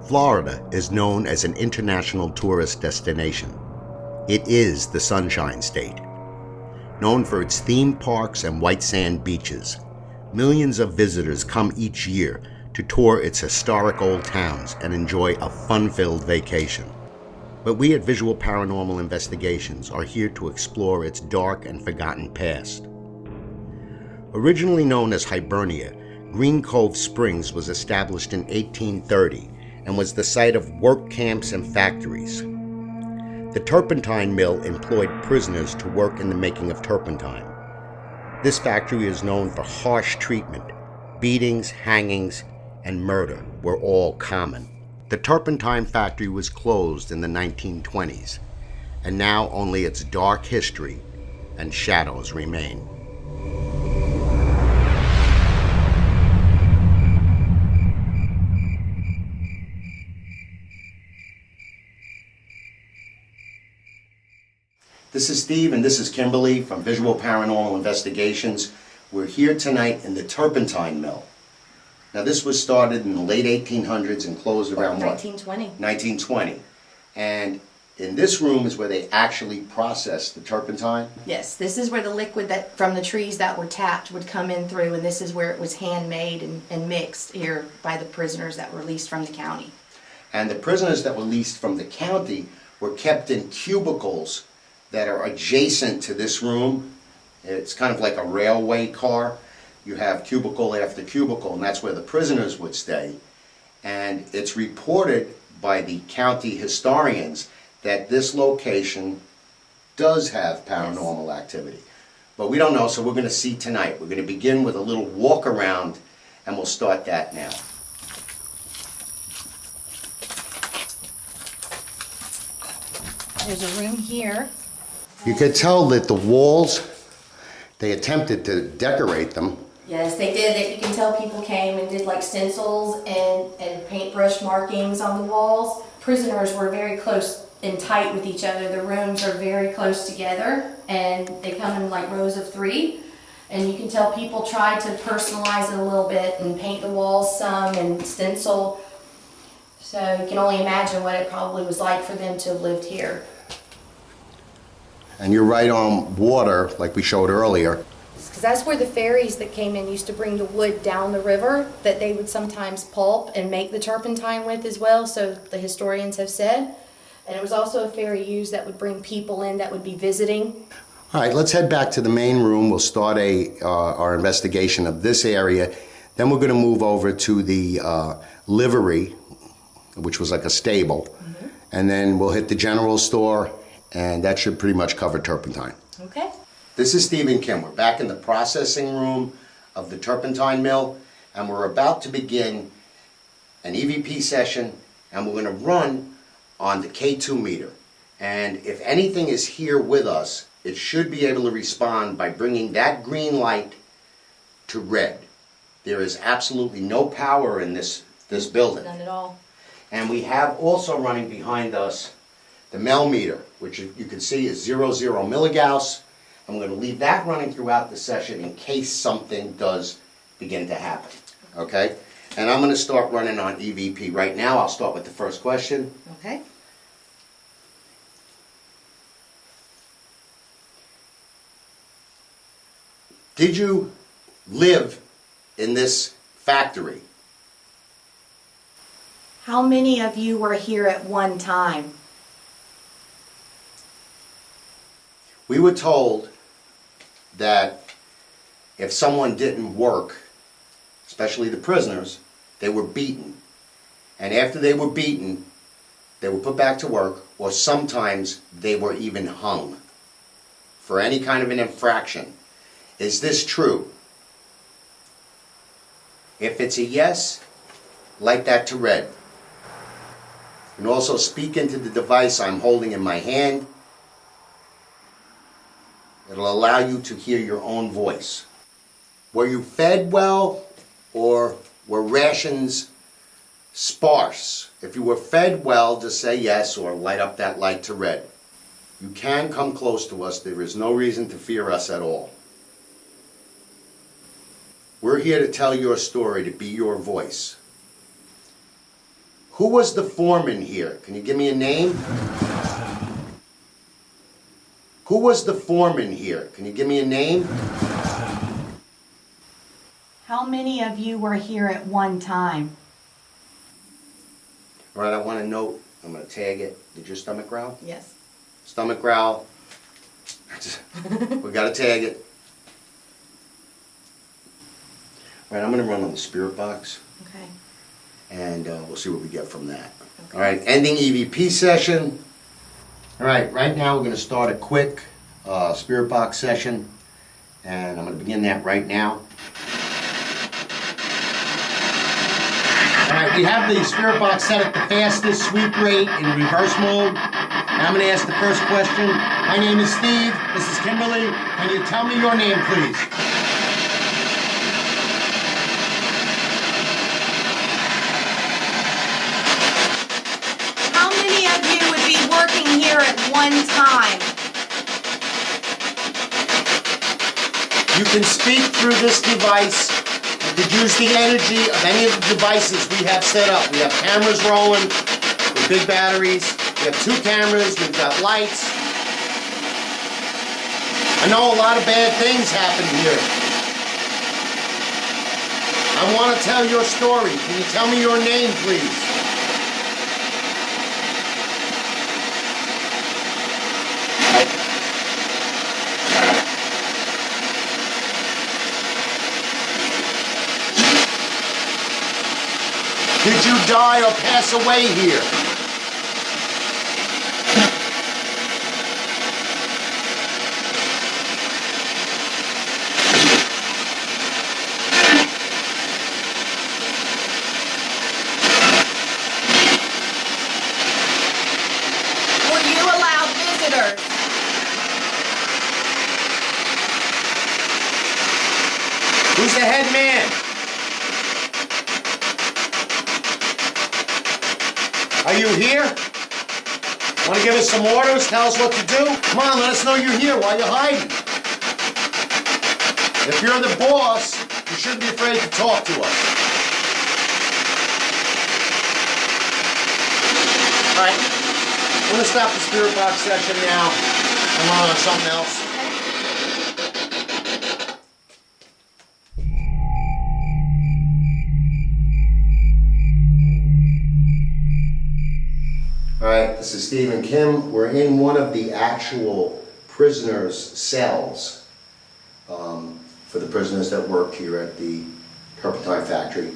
Florida is known as an international tourist destination. It is the Sunshine State. Known for its theme parks and white sand beaches, millions of visitors come each year to tour its historic old towns and enjoy a fun-filled vacation. But we at Visual Paranormal Investigations are here to explore its dark and forgotten past. Originally known as Hibernia, Green Cove Springs was established in 1830 and was the site of work camps and factories. The Turpentine Mill employed prisoners to work in the making of turpentine. This factory is known for harsh treatment. Beatings, hangings, and murder were all common. The Turpentine Factory was closed in the 1920s, and now only its dark history and shadows remain. This is Steve and this is Kimberly from Visual Paranormal Investigations. We're here tonight in the Turpentine Mill. Now this was started in the late 1800s and closed around 1920. 1920. And in this room is where they actually processed the turpentine? Yes, this is where the liquid that from the trees that were tapped would come in through, and this is where it was handmade and mixed here by the prisoners that were released from the county. And the prisoners that were released from the county were kept in cubicles that are adjacent to this room. It's kind of like a railway car. You have cubicle after cubicle, and that's where the prisoners would stay. And it's reported by the county historians that this location does have paranormal activity. But we don't know, so we're going to see tonight. We're going to begin with a little walk around, and we'll start that now. There's a room here. You could tell that the walls, they attempted to decorate them. Yes, they did. You can tell people came and did like stencils and paintbrush markings on the walls. Prisoners were very close and tight with each other. The rooms are very close together, and they come in like rows of 3. And you can tell people tried to personalize it a little bit and paint the walls some and stencil. So you can only imagine what it probably was like for them to have lived here. And you're right on water, like we showed earlier. Because that's where the ferries that came in used to bring the wood down the river that they would sometimes pulp and make the turpentine with as well, so the historians have said. And it was also a ferry used that would bring people in that would be visiting. All right, let's head back to the main room. We'll start our investigation of this area. Then we're going to move over to the livery, which was like a stable. Mm-hmm. And then we'll hit the general store, and that should pretty much cover turpentine. Okay. This is Steve and Kim. We're back in the processing room of the Turpentine Mill, and we're about to begin an E.V.P session, and we're going to run on the K2 meter. And if anything is here with us, it should be able to respond by bringing that green light to red. There is absolutely no power in this building. None at all. And we have also running behind us the Mel meter, which you can see is 00 milligauss. I'm going to leave that running throughout the session in case something does begin to happen. Okay? And I'm going to start running on E.V.P. right now. I'll start with the first question. Okay. Did you live in this factory? How many of you were here at one time? We were told that if someone didn't work, especially the prisoners, they were beaten. And after they were beaten, they were put back to work, or sometimes they were even hung for any kind of an infraction. Is this true? If it's a yes, light that to red. And also speak into the device I'm holding in my hand. It'll allow you to hear your own voice. Were you fed well, or were rations sparse? If you were fed well, just say yes or light up that light to red. You can come close to us. There is no reason to fear us at all. We're here to tell your story, to be your voice. Who was the foreman here? Can you give me a name? Who was the foreman here? Can you give me a name? How many of you were here at one time? All right, I want to note. I'm going to tag it. Did your stomach growl? Yes. Stomach growl. We got to tag it. All right, I'm going to run on the spirit box. Okay. And we'll see what we get from that. Okay. All right, ending E.V.P session. All right now we're going to start a quick spirit box session. And I'm going to begin that right now. Alright, we have the spirit box set at the fastest sweep rate in reverse mode. And I'm going to ask the first question. My name is Steve. This is Kimberly. Can you tell me your name, please? How many of you would be working here at one time? You can speak through this device. Use the energy of any of the devices we have set up. We have cameras rolling with big batteries. We have 2 cameras. We've got lights. I know a lot of bad things happen here. I want to tell your story. Can you tell me your name, please? Did you die or pass away here? Were you allowed visitors? Who's the head man? Are you here? Want to give us some orders? Tell us what to do? Come on, let us know you're here while you're hiding. If you're the boss, you shouldn't be afraid to talk to us. All right, I'm going to stop the spirit box session now and run on something else. Alright, this is Steve and Kim. We're in one of the actual prisoners' cells for the prisoners that work here at the Turpentine Factory.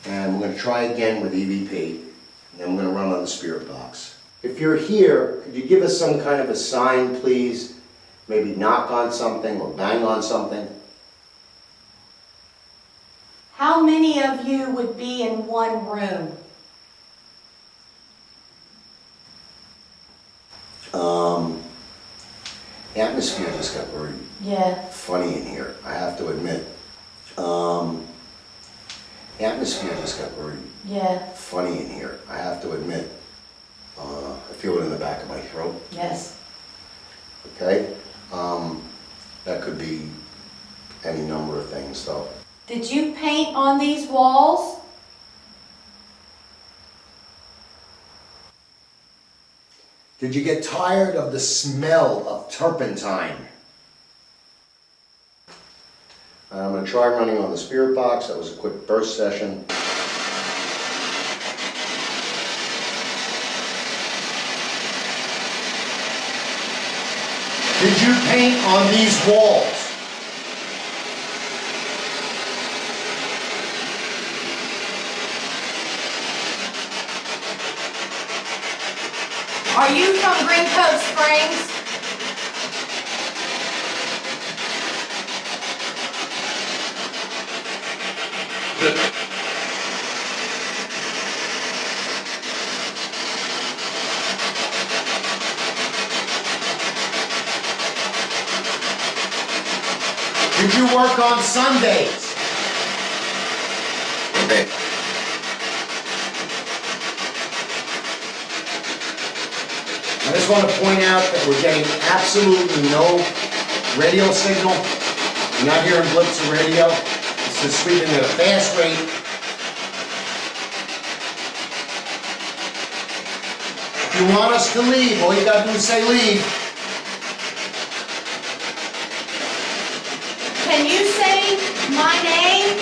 And we're going to try again with E.V.P. And then we're going to run on the spirit box. If you're here, could you give us some kind of a sign, please? Maybe knock on something or bang on something. How many of you would be in one room? The atmosphere just got very funny in here, I have to admit. The atmosphere just got very funny in here, I have to admit. I feel it in the back of my throat. Yes. Okay? That could be any number of things, though. Did you paint on these walls? Did you get tired of the smell of turpentine? I'm going to try running on the spirit box. That was a quick burst session. Did you paint on these walls? Are you from Green Cove Springs? Did you work on Sundays? Okay. I just want to point out that we're getting absolutely no radio signal. You're not hearing blips of radio. It's just sweeping at a fast rate. If you want us to leave, all you gotta do is say leave. Can you say my name?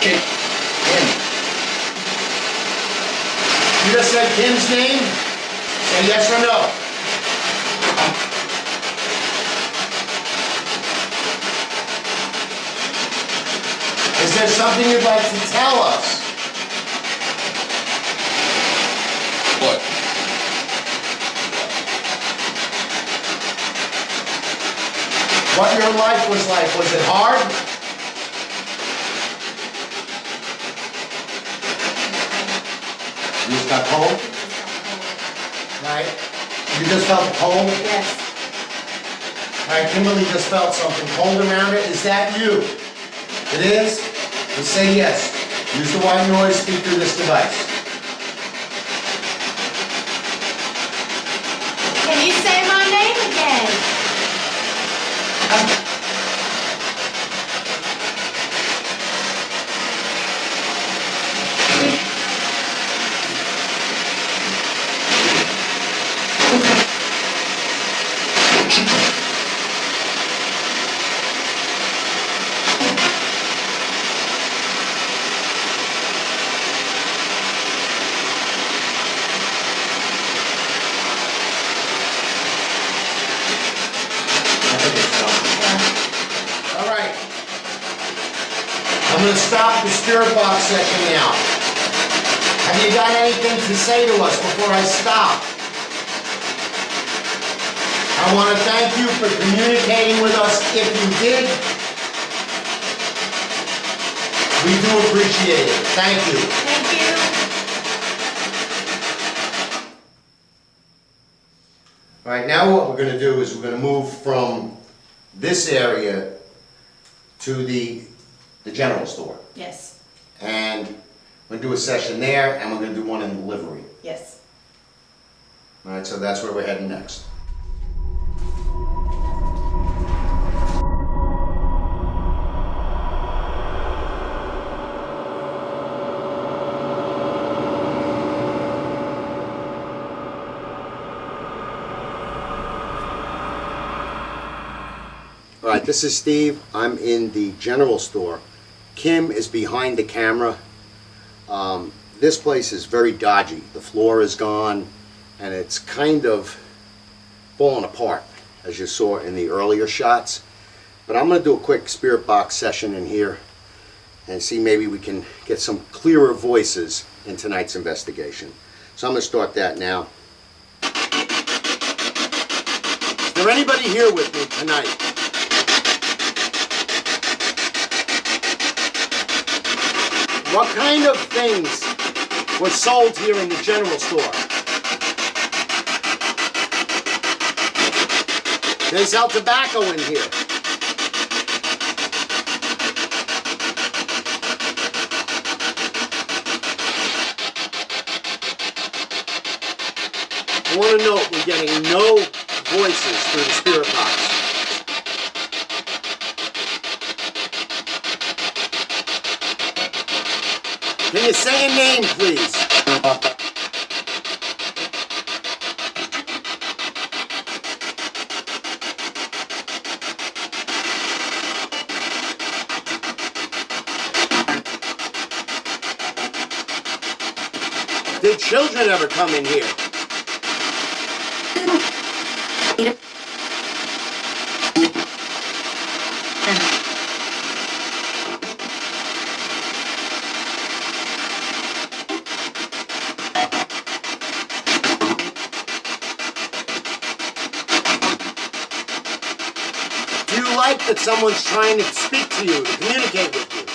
Kim. You just said Kim's name? Say yes or no. Is there something you'd like to tell us? What? What your life was like? Was it hard? You just got cold? Right? You just felt cold? Yes. Alright, Kimberly just felt something cold around it. Is that you? It is? Then say yes. Use the white noise, speak through this device. Can you say my name again? Alright. I'm going to stop the spirit box session now. Have you got anything to say to us before I stop? I want to thank you for communicating with us if you did. We do appreciate it. Thank you. Thank you. All right, now what we're going to do is we're going to move from this area to the general store. Yes. And we're going to do a session there, and we're going to do one in the livery. Yes. All right, so that's where we're heading next. All right, this is Steve. I'm in the general store. Kim is behind the camera. This place is very dodgy. The floor is gone, and it's kind of falling apart, as you saw in the earlier shots. But I'm going to do a quick spirit box session in here and see maybe we can get some clearer voices in tonight's investigation. So I'm going to start that now. Is there anybody here with me tonight? What kind of things were sold here in the general store? They sell tobacco in here. I want to note we're getting no voices through the spirit box. Can you say a name, please? Did children ever come in here? Do you like that someone's trying to speak to you, to communicate with you?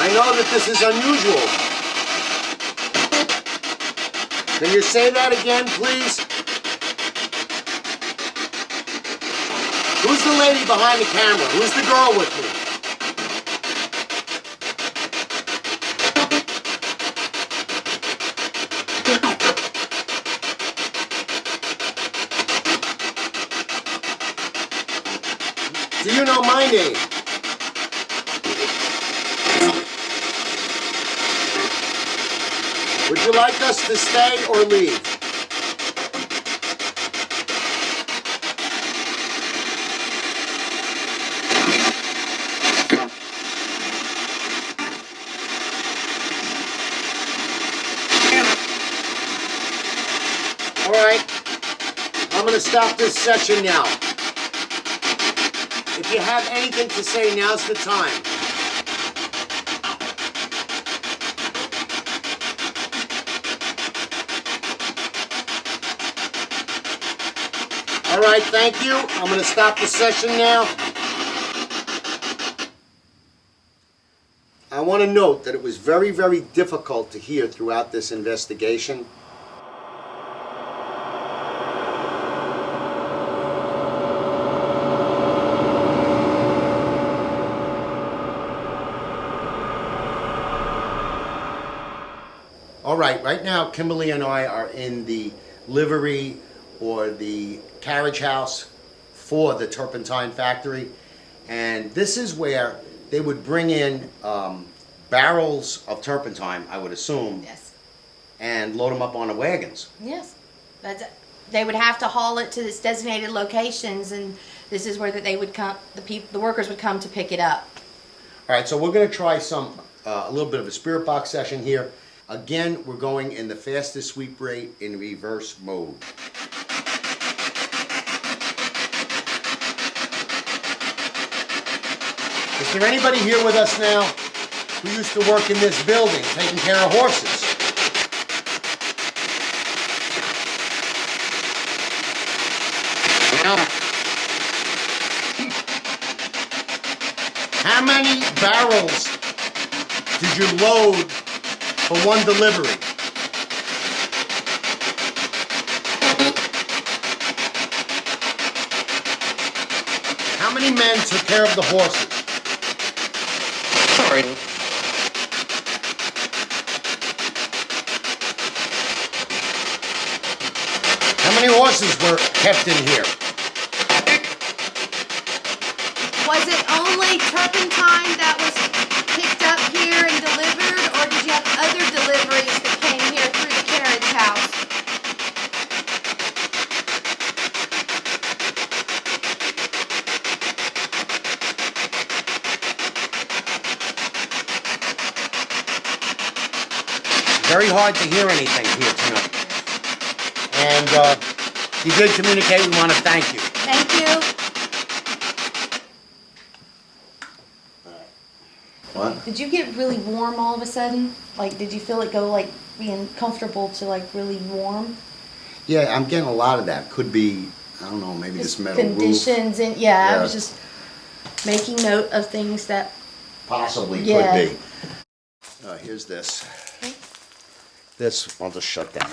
I know that this is unusual. Can you say that again, please? Who's the lady behind the camera? Who's the girl with me? Do you know my name? Would you like us to stay or leave? All right, I'm going to stop this session now. If you have anything to say, now's the time. All right, thank you. I'm going to stop the session now. I want to note that it was very, very difficult to hear throughout this investigation. All right now Kimberly and I are in the livery or the carriage house for the Turpentine Factory, and this is where they would bring in barrels of turpentine, I would assume, Yes. and load them up on the wagons. Yes. They would have to haul it to its designated locations, and this is where they would come. The workers would come to pick it up. All right, so we're going to try a little bit of a spirit box session here. Again, we're going in the fastest sweep rate in reverse mode. Is there anybody here with us now who used to work in this building taking care of horses? How many barrels did you load for one delivery? How many men took care of the horses? Sorry. How many horses were kept in here? Was it only turpentine that was picked up here and delivered, or did you have other deliveries that came here through the carriage house? Very hard to hear anything here tonight. And you did communicate. We want to thank you. Thank you. What? Did you get really warm all of a sudden? Like, did you feel it go like being comfortable to like really warm? Yeah, I'm getting a lot of that. Could be, I don't know, maybe this Just metal roof. conditions and yeah, I Yeah. was just making note of things that. Possibly Yeah. could be. Here's this. Okay. This, I'll just shut down.